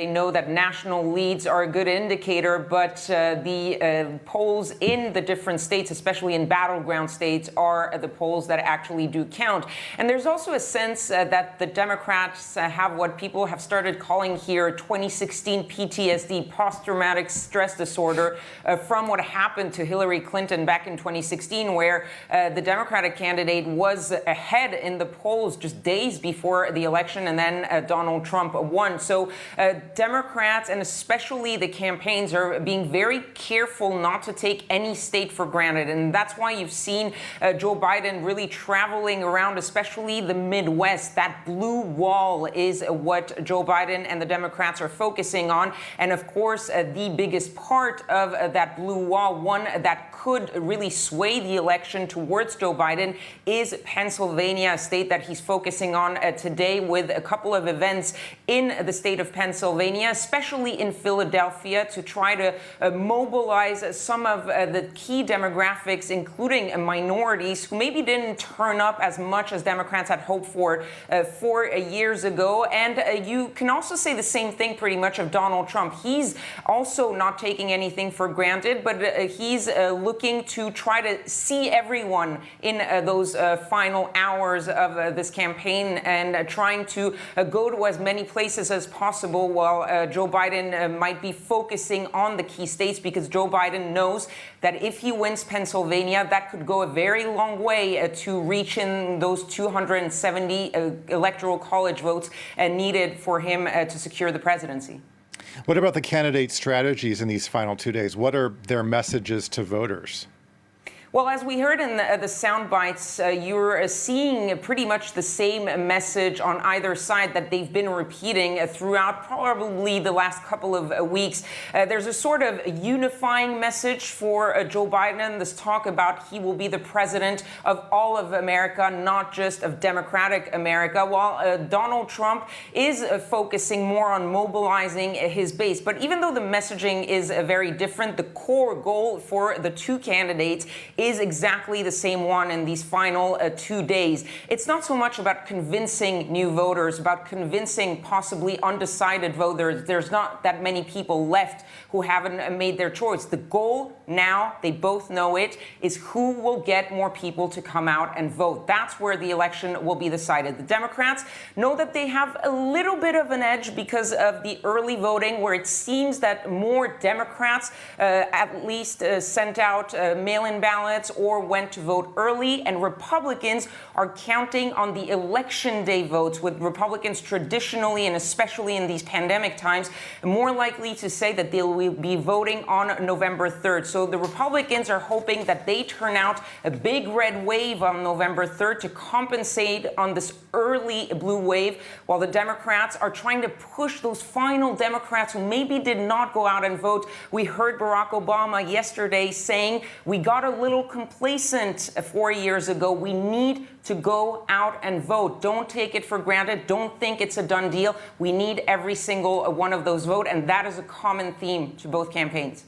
They know that national leads are a good indicator, but the polls in the different states, especially in battleground states, are the polls that actually do count. And there's also a sense that the Democrats have what people have started calling here 2016 PTSD, post-traumatic stress disorder, from what happened to Hillary Clinton back in 2016, where the Democratic candidate was ahead in the polls just days before the election, and then Donald Trump won. So Democrats, and especially the campaigns, are being very careful not to take any state for granted. And that's why you've seen Joe Biden really traveling around, especially the Midwest. That blue wall is what Joe Biden and the Democrats are focusing on. And of course, the biggest part of that blue wall, one that could really sway the election towards Joe Biden, is Pennsylvania, a state that he's focusing on today, with a couple of events in the state of Pennsylvania, especially in Philadelphia, to try to mobilize some of the key demographics, including minorities who maybe didn't turn up as much as Democrats had hoped for 4 years ago. And you can also say the same thing pretty much of Donald Trump. He's also not taking anything for granted, but he's looking to try to see everyone in those final hours of this campaign, and trying to go to as many places as possible, while Joe Biden might be focusing on the key states, because Joe Biden knows that if he wins Pennsylvania, that could go a very long way to reaching those 270 electoral college votes needed for him to secure the presidency. What about the candidates' strategies in these final 2 days? What are their messages to voters? Well, as we heard in the sound bites, you're seeing pretty much the same message on either side that they've been repeating throughout probably the last couple of weeks. There's a sort of unifying message for Joe Biden, this talk about he will be the president of all of America, not just of Democratic America, while Donald Trump is focusing more on mobilizing his base. But even though the messaging is very different, the core goal for the two candidates is exactly the same one in these final 2 days. It's not so much about convincing new voters, about convincing possibly undecided voters. There's not that many people left who haven't made their choice. The goal now, they both know it, is who will get more people to come out and vote. That's where the election will be decided. The Democrats know that they have a little bit of an edge because of the early voting, where it seems that more Democrats at least sent out mail-in ballots or went to vote early, and Republicans are counting on the election day votes, with Republicans traditionally, and especially in these pandemic times, more likely to say that they will be voting on November 3rd. So the Republicans are hoping that they turn out a big red wave on November 3rd to compensate on this early blue wave, while the Democrats are trying to push those final Democrats who maybe did not go out and vote. We heard Barack Obama yesterday saying, we got a little complacent 4 years ago. We need to go out and vote. Don't take it for granted. Don't think it's a done deal. We need every single one of those vote, and that is a common theme to both campaigns.